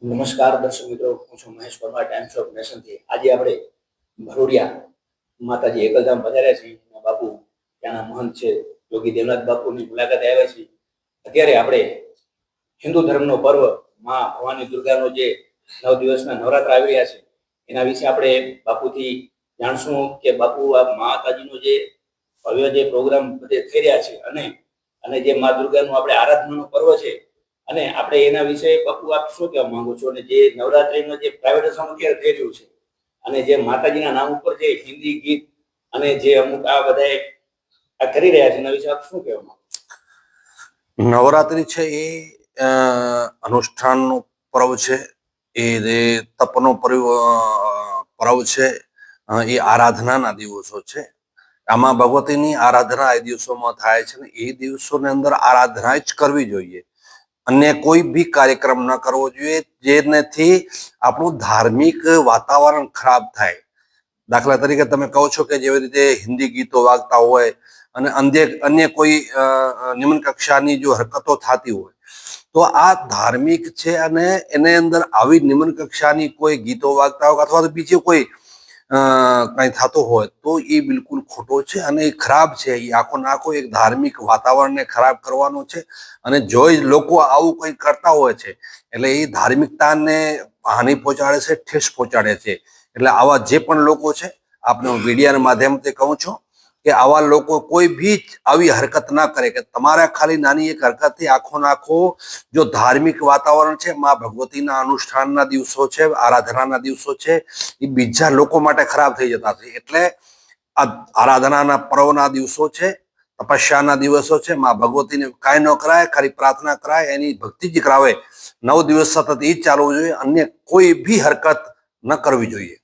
નમસ્કાર દર્શક મિત્રો, હું છું મહેશ પરમાર, ટાઈમ્સ ઓફ નેશનથી. આજે આપણે ભરોડિયા માતાજી એકલધામ પધાર્યા છીએ. બાપુ ત્યાંના મહંત છે યોગી દેવનાથ બાપુની મુલાકાતે આવ્યા છીએ. અત્યારે આપણે હિન્દુ ધર્મનો પર્વ મા ભવાની દુર્ગાનો જે 9 દિવસના નવરાત્ર આવી રહ્યા છે એના વિશે આપણે બાપુથી જાણશું કે બાપુ આ માતાજીનો જે ભવ્ય જે પ્રોગ્રામ બધે થઈ રહ્યા છે અને જે મા દુર્ગાનું આપણે આરાધનાનો પર્વ છે અને આપણે એના વિશે બાપુ આપ શું કહેવા માંગો છો? અને જે નવરાત્રીનો જે પ્રાઇવેટાઇઝેશન અત્યારે થઈ રહ્યું છે અને જે માતાજીના નામ ઉપર જે હિન્દી ગીત અને જે અમુક આ બધા આ કરી રહ્યા છે એના વિશે આપ શું કહેવા માંગો છો? નવરાત્રી છે એ અનુષ્ઠાનનો પર્વ છે, એ તપનો પર્વ છે, એ આરાધનાના દિવસો છે. આમાં ભગવતીની આરાધના એ દિવસોમાં થાય છે ને એ દિવસોની અંદર આરાધના જ કરવી જોઈએ, અન્ય કોઈ બી કાર્યક્રમ ન કરવો જોઈએ જેનાથી આપણું ધાર્મિક વાતાવરણ ખરાબ થાય. દાખલા તરીકે તમે કહો છો કે જેવી રીતે હિન્દી ગીતો વાગતા હોય અને અન્ય કોઈ નિમ્ન કક્ષાની જો હરકતો થતી હોય તો આ ધાર્મિક છે અને એની અંદર આવી નિમ્ન કક્ષાની કોઈ ગીતો વાગતા હોય અથવા તો બીજી કોઈ કંઈ થતો હોય તો એ બિલકુલ ખોટો છે અને એ ખરાબ છે. એ આખો નાખો એક ધાર્મિક વાતાવરણને ખરાબ કરવાનો છે અને જો લોકો આવું કંઈ કરતા હોય છે એટલે એ ધાર્મિકતાને હાનિ પહોંચાડે છે, ઠેસ પહોંચાડે છે. એટલે આવા જે પણ લોકો છે, આપને હું મીડિયાના માધ્યમથી કહું છું કે આવા લોકો કોઈ બી આવી હરકત ના કરે કે તમારા ખાલી નાની એક હરકતથી આખો નાખો જો ધાર્મિક વાતાવરણ છે, મા ભગવતીના અનુષ્ઠાનના દિવસો છે, આરાધનાના દિવસો છે, એ બીજા લોકો માટે ખરાબ થઈ જતા છે. એટલે આ આરાધનાના પર્વના દિવસો છે, તપસ્યાના દિવસો છે, મા ભગવતીને કાંઈ ન કરાય, ખાલી પ્રાર્થના કરાય, એની ભક્તિ જ કરાવે. 9 દિવસ સતત એ જ ચાલવું જોઈએ, અન્ય કોઈ બી હરકત ન કરવી જોઈએ.